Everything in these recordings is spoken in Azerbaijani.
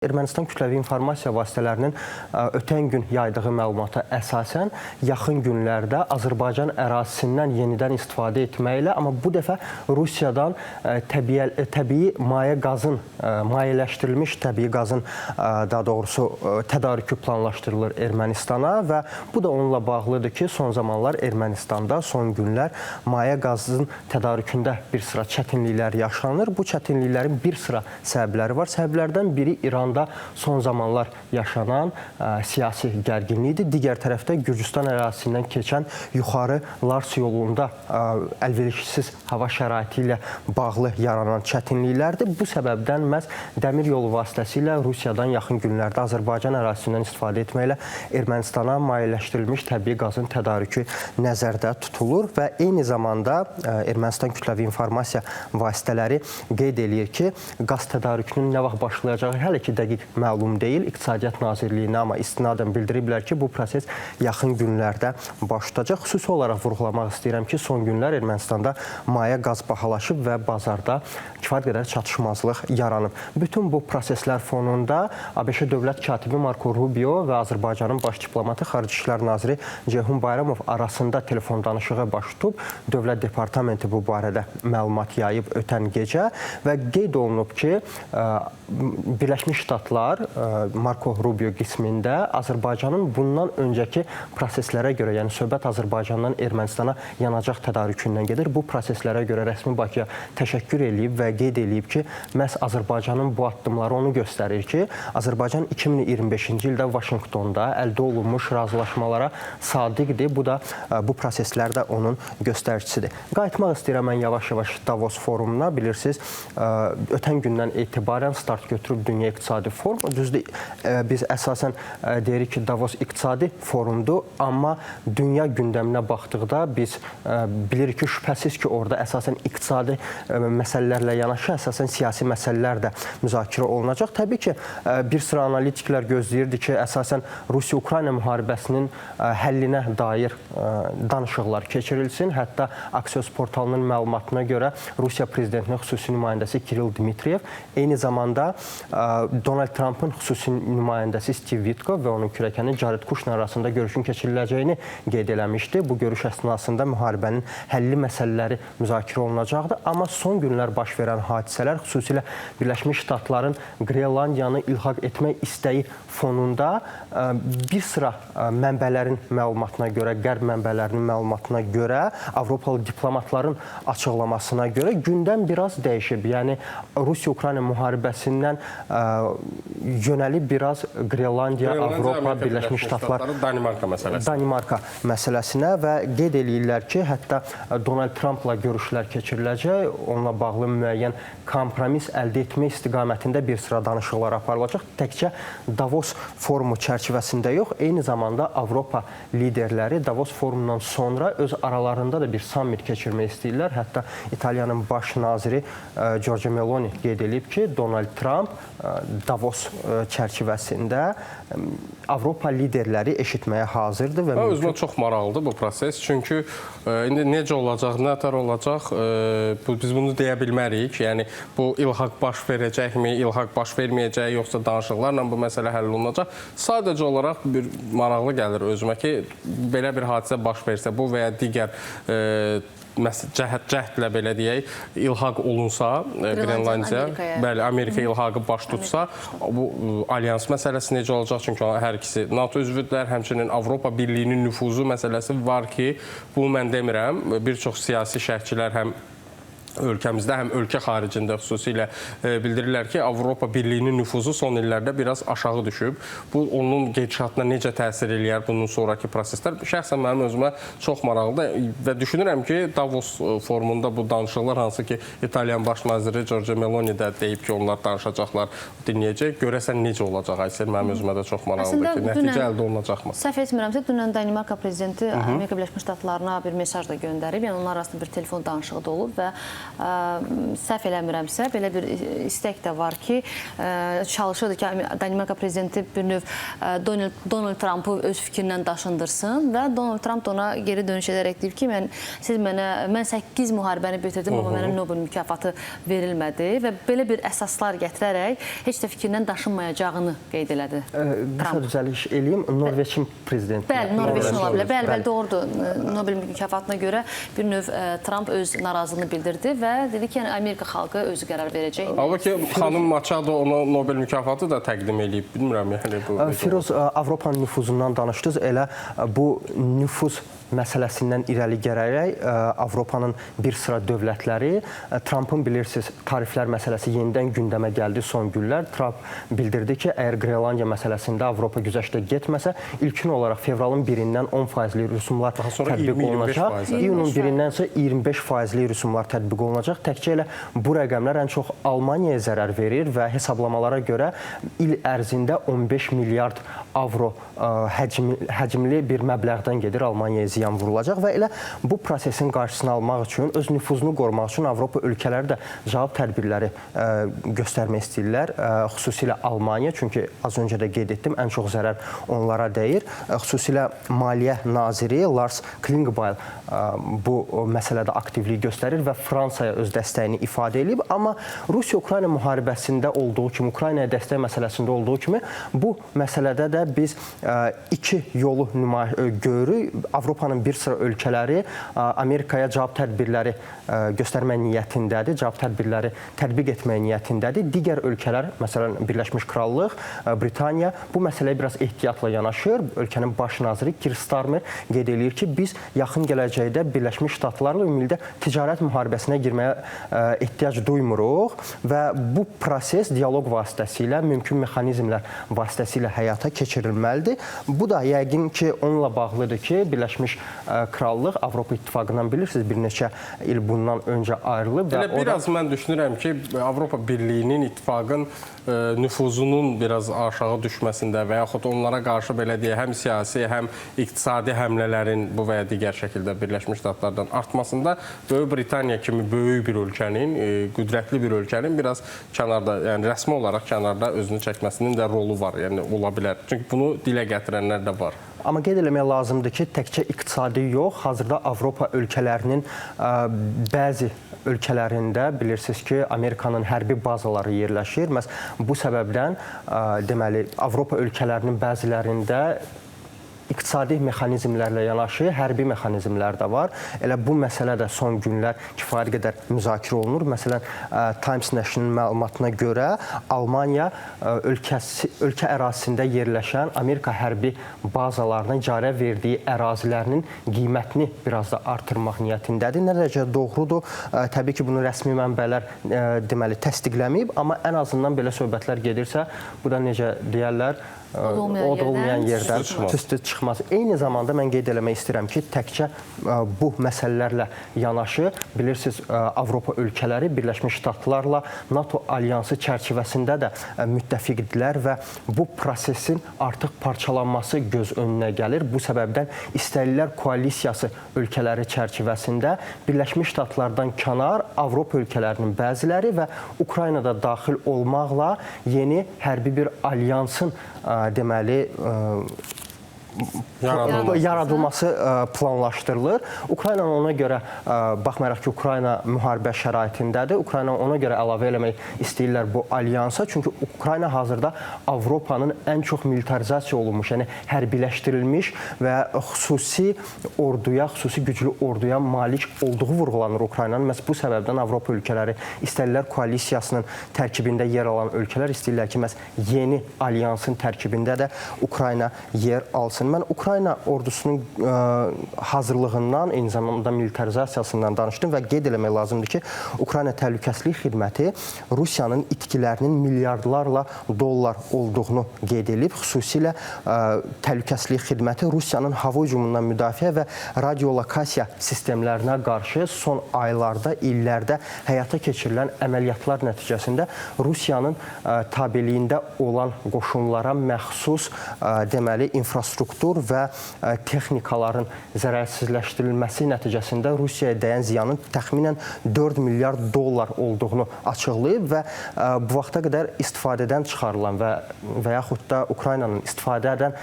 Ermənistan kütləvi informasiya vasitələrinin ötən gün yaydığı məlumata əsasən yaxın günlərdə Azərbaycan ərazisindən yenidən istifadə etməklə, amma bu dəfə Rusiyadan təbii maye qazın, mayeləşdirilmiş təbii qazın daha doğrusu tədarükü planlaşdırılır Ermənistana və bu da onunla bağlıdır ki, son zamanlar Ermənistanda son günlər maye qazın tədarükündə bir sıra çətinliklər yaşanır. Bu çətinliklərin bir sıra səbəbləri var. Səbəblərdən biri İran'da son zamanlar yaşanan siyasi gərginlikdir. Digər tərəfdə Gürcüstan ərazisindən keçən yuxarı Lars yolunda əlverişsiz hava şəraiti ilə bağlı yaranan çətinliklərdir. Bu səbəbdən məhz dəmir yolu vasitəsilə Rusiyadan yaxın günlərdə Azərbaycan ərazisindən istifadə etməklə Ermənistana mayeləşdirilmiş təbii qazın tədarükü nəzərdə tutulur və eyni zamanda Ermənistan kütləvi informasiya vasitələri qeyd eləyir ki, qaz tədarükünün nə vaxt başlayacağı hələ ki dəqiq məlum deyil. İqtisadiyyat Nazirliyinə amma istinadən bildiriblər ki, bu proses yaxın günlərdə başlayacaq. Xüsusi olaraq vurğulamaq istəyirəm ki, son günlər Ermənistanda maye qaz bahalaşıb və bazarda kifayət qədər çatışmazlıq yaranıb. Bütün bu proseslər fonunda ABŞ dövlət katibi Marko Rubio və Azərbaycanın baş diplomatı Xarici İşlər naziri Ceyhun Bayramov arasında telefon danışığı baş tutub. Dövlət departamenti bu barədə məlumat yayıb ötən gecə və qeyd olunub ki, Birləşmiş Ştatlar Marko Rubio qismində Azərbaycanın bundan öncəki proseslərə görə, yəni söhbət Azərbaycandan Ermənistana yanacaq tədarükündən gedir. Bu proseslərə görə rəsmi Bakıya təşəkkür eləyib və qeyd eləyib ki, məhz Azərbaycanın bu addımları onu göstərir ki, Azərbaycan 2025-ci ildə Vaşinqtonda əldə olunmuş razılaşmalara sadiqdir. Bu da bu proseslərdə onun göstəricisidir. Qayıtmaq istəyirəm mən yavaş-yavaş Davos forumuna. Bilirsiniz, ötən gündən etibarən start götürüb Dünya İqtisadi Forumu. Düzdür, biz əsasən deyirik ki, Davos iqtisadi forumdur, amma dünya gündəminə baxdıqda biz bilirik ki, şübhəsiz ki, orada əsasən iqtisadi məsələlərlə yanaşı, əsasən siyasi məsələlər də müzakirə olunacaq. Təbii ki, bir sıra analitiklər gözləyirdi ki, əsasən Rusiya-Ukrayna müharibəsinin həllinə dair danışıqlar keçirilsin. Hətta Axios portalının məlumatına görə Rusiya prezidentinin xüsusi nümayəndəsi Kirill Dmitriyev, eyni zamanda Donald Trump'ın xüsusi nümayəndəsi Steve Witkoff və onun kürəkəni Jared Kushner arasında görüşün keçiriləcəyini qeyd eləmişdi. Bu görüş əsnasında müharibənin həlli məsələləri müzakirə olunacaqdı. Amma son günlər baş verən hadisələr, xüsusilə Birləşmiş Ştatların Qrenlandiyanı ilhaq etmək istəyi fonunda bir sıra mənbələrin məlumatına görə, qərb mənbələrinin məlumatına görə, Avropalı diplomatların açıqlamasına görə gündəm biraz dəyişib. Yəni, Rusiya-Ukrayna müharibəsindən yönəlib biraz Qrenlandiya, Avropa, Birləşmiş Ştatlar, Danimarka məsələsinə və qeyd eləyirlər ki, hətta Donald Trump'la görüşlər keçiriləcək, onunla bağlı müəyyən kompromis əldə etmək istiqamətində bir sıra danışıqlar aparılacaq. Təkcə Davos forumu çərçivəsində yox, eyni zamanda Avropa liderləri Davos forumundan sonra öz aralarında da bir summit keçirmək istəyirlər. Hətta İtaliyanın baş naziri Giorgia Meloni qeyd edib ki, Donald Trump Davos çərçivəsində Avropa liderləri eşitməyə hazırdır. Və özümə çox maraqlıdır bu proses. Çünki indi necə olacaq, nə tər olacaq, biz bunu deyə bilmərik. Yəni, bu ilhaq baş verəcəkmi, ilhaq baş verməyəcək, yoxsa danışıqlarla bu məsələ həll olunacaq. Sadəcə olaraq bir maraqlı gəlir özümə ki, belə bir hadisə baş versə, bu və ya digər cəhdlə belə deyək, ilhaq olunsa Qrenlandiya, bəli, Amerika ilhaqı baş tutsa, bu alyans məsələsi necə olacaq? Çünki hər ikisi NATO üzvüdürlər, həmçinin Avropa Birliyinin nüfuzu məsələsi var ki, bunu mən demirəm, bir çox siyasi şərhçilər həm ölkəmizdə, həm ölkə xaricində xüsusilə bildirirlər ki, Avropa Birliyinin nüfuzu son illərdə biraz aşağı düşüb. Bu, onun gedişatına necə təsir eləyər bunun sonraki proseslər? Şəxsən mənim özümə çox maraqlıdır və düşünürəm ki, Davos forumunda bu danışıqlar, hansı ki, İtalyan baş naziri Giorgia Meloni də deyib ki, onlar danışacaqlar, dinləyəcək. Görəsən necə olacaq, Aysel? Mənim özümə də çox maraqlıdır ki, nəticə əldə olunacaqmı? Səhv etmirəmsə, dünən Danimarka prezidenti Amerika Birləşmiş Ştatlarına bir mesaj da göndərib. Yəni, onlar arasında bir telefon danışığı da olub və səhv eləmirəmsə, belə bir istək də var ki, çalışırdı ki, Danimarka prezidenti bir növ Donald Trump'ı öz fikrindən daşındırsın və Donald Trump da ona geri dönüş edərək deyib ki, mən 8 müharibəni bitirdim, amma mənə Nobel mükafatı verilmədi və belə bir əsaslar gətirərək heç də fikrindən daşınmayacağını qeyd elədi. Qısa düzəliş eləyim, Norveçin prezidenti. Bəli, Norveçin ola bilər. Bəli, doğrudur. Nobel mükafatına görə bir növ Trump öz narazılığını bildirdi və dedi ki, Amerika xalqı özü qərar verəcək. Halbuki xanım Machado ona Nobel mükafatı da təqdim edib, bilmirəm yəni bu. Firoz, Avropanın nüfuzundan danışdınız. Elə bu nüfuz məsələsindən irəli gələrək Avropanın bir sıra dövlətləri, Trumpın bilirsiniz, tariflər məsələsi yenidən gündəmə gəldi son günlər. Trump bildirdi ki, əgər Qrenlandiya məsələsində Avropa güzəştə getməsə, ilkin olaraq fevralın 1-dən 10% rüsumlar tətbiq olunacaq. İyunun 1-dən isə 25% rüsumlar tətbiq olunacaq. Təkcə elə bu rəqəmlər ən çox Almaniyaya zərər verir və hesablamalara görə il ərzində 15 milyard avro həcmli bir məbləğdən gedir Almaniyaya ziyan vurulacaq və elə bu prosesin qarşısını almaq üçün, öz nüfuzunu qorumaq üçün Avropa ölkələri də cavab tədbirləri göstərmək istəyirlər. Xüsusilə Almaniya, çünki az öncə də qeyd etdim, ən çox zərər onlara dəyir. Xüsusilə Maliyyə naziri Lars Klingbeil bu məsələdə aktivlik göstərir və Fransaya öz dəstəyini ifadə edib. Amma Rusiya-Ukrayna müharibəsində olduğu kimi, Ukraynaya dəstək məsələsində olduğu kimi, bu məsələdə də biz iki yolu görürük. Avropanın bir sıra ölkələri Amerikaya cavab tədbirləri göstərmək niyyətindədir, cavab tədbirləri tətbiq etmək niyyətindədir. Digər ölkələr, məsələn, Birləşmiş Krallıq, Britaniya bu məsələyə biraz ehtiyatla yanaşır. Ölkənin baş naziri Keir Starmer qeyd edir ki, biz yaxın gələcəkdə Birləşmiş Ştatlarla ümumilikdə ticarət müharibəsinə girməyə ehtiyac duymuruq və bu proses dialoq vasitəsilə, mümkün mexanizmlər vasitəsilə həyata keçirilməlidir. Bu da yəqin ki, onunla bağlıdır ki, Birləşmiş Krallıq Avropa İttifaqından bilirsiniz, bir neçə il bundan öncə ayrılıb. Elə biraz mən düşünürəm ki, Avropa Birliyinin, İttifaqın nüfuzunun biraz aşağı düşməsində və yaxud onlara qarşı belə deyə həm siyasi, həm iqtisadi həmlələrin bu və ya digər şəkildə Birləşmiş Ştatlardan artmasında Böyük Britaniya kimi böyük bir ölkənin, qüdrətli bir ölkənin biraz kənarda, yəni rəsmi olaraq kənarda özünü çəkməsinin də rolu var, yəni ola bilər. Çünki bunu dilə gətirənlər də var. Amma qeyd eləmək lazımdır ki, təkcə iqtisadi yox, hazırda Avropa ölkələrinin bəzi ölkələrində bilirsiniz ki, Amerikanın hərbi bazaları yerləşir. Məhz bu səbəbdən deməli Avropa ölkələrinin bəzilərində iqtisadi mexanizmlərlə yanaşı hərbi mexanizmlər də var. Elə bu məsələ də son günlər kifayət qədər müzakirə olunur. Məsələn, Times National məlumatına görə Almaniya ölkə ərazisində yerləşən Amerika hərbi bazalarına icarə verdiyi ərazilərinin qiymətini biraz da artırmaq niyyətindədir. Nə dərəcə doğrudur? Təbii ki, bunu rəsmi mənbələr deməli təsdiqləməyib, amma ən azından belə söhbətlər gedirsə, bu da necə deyərlər, od olmayan yerdən tüstü çıxmaz. Eyni zamanda mən qeyd eləmək istəyirəm ki, təkcə bu məsələlərlə yanaşı, bilirsiniz, Avropa ölkələri Birləşmiş Ştatlarla NATO alyansı çərçivəsində də müttəfiqdirlər və bu prosesin artıq parçalanması göz önünə gəlir. Bu səbəbdən İstəlilər koalisiyası ölkələri çərçivəsində Birləşmiş Ştatlardan kənar Avropa ölkələrinin bəziləri və Ukraynada daxil olmaqla yeni hərbi bir alyansın deməli yaradılması planlaşdırılır. Ukrayna ona görə, baxmayaraq ki, Ukrayna müharibə şəraitindədir, Ukrayna ona görə əlavə eləmək istəyirlər bu alyansa. Çünki Ukrayna hazırda Avropanın ən çox militarizasiya olunmuş, yəni hərbiləşdirilmiş və xüsusi orduya, xüsusi güclü orduya malik olduğu vurğulanır Ukraynanın. Məhz bu səbəbdən Avropa ölkələri İstəlilər koalisiyasının tərkibində yer alan ölkələr istəyirlər ki, məhz yeni alyansın tərkibində də Ukrayna yer alsın. Mən Ukrayna ordusunun hazırlığından, eyni zamanda militarizasiyasından danışdım və qeyd eləmək lazımdır ki, Ukrayna Təhlükəsizlik Xidməti Rusiyanın itkilərinin milyardlarla dollar olduğunu qeyd edib. Xüsusilə Təhlükəsizlik Xidməti Rusiyanın hava hücumundan müdafiə və radiolokasiya sistemlərinə qarşı son aylarda, illərdə həyata keçirilən əməliyyatlar nəticəsində Rusiyanın tabeliyində olan qoşunlara məxsus deməli infrastruktur infrastruktur və texnikaların zərərsizləşdirilməsi nəticəsində Rusiyaya dəyən ziyanın təxminən 4 milyard dollar olduğunu açıqlayıb və bu vaxta qədər istifadədən çıxarılan və yaxud da Ukraynanın istifadədən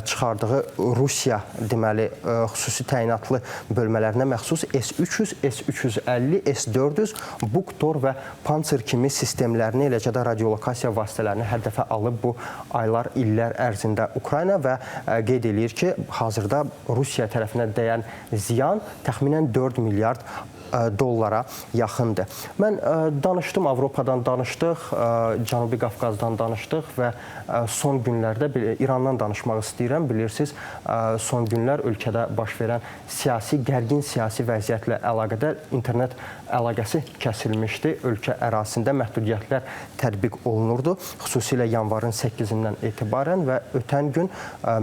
çıxardığı Rusiya deməli xüsusi təyinatlı bölmələrinə məxsus S-300, S-350, S-400, Buk-Tor və Pantsir kimi sistemlərini, eləcə də radiolokasiya vasitələrini hər dəfə alıb bu aylar, illər ərzində Ukrayna və qeyd edir ki, hazırda Rusiya tərəfinə dəyən ziyan təxminən 4 milyard dollara yaxındır. Mən danışdım, Avropadan danışdıq, Cənubi Qafqazdan danışdıq və son günlərdə İrandan danışmaq istəyirəm. Bilirsiniz, son günlər ölkədə baş verən gərgin siyasi vəziyyətlə əlaqədar internet əlaqəsi kəsilmişdi. Ölkə ərazisində məhdudiyyətlər tətbiq olunurdu. Xüsusilə yanvarın 8-dən etibarən və ötən gün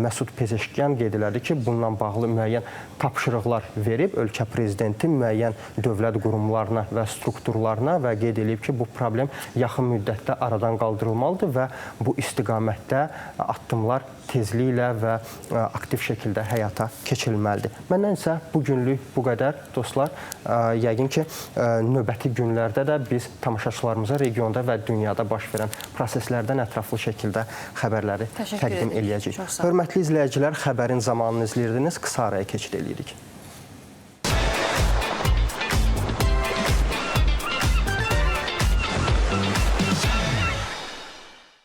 Məsud Pezeşkiyan qeyd elədi ki, bununla bağlı müəyyən tapşırıqlar verib ölkə prezidenti müəyyən dövlət qurumlarına və strukturlarına və qeyd edib ki, bu problem yaxın müddətdə aradan qaldırılmalıdır və bu istiqamətdə addımlar tezliklə və aktiv şəkildə həyata keçirilməlidir. Məndən isə bu günlük bu qədər, dostlar. Yəqin ki, növbəti günlərdə də biz tamaşaçılarımıza regionda və dünyada baş verən proseslərdən ətraflı şəkildə xəbərləri təqdim eləyəcəyik. Hörmətli izləyicilər, xəbərin zamanını izləyirdiniz. Qısa araya keçid eləyirik.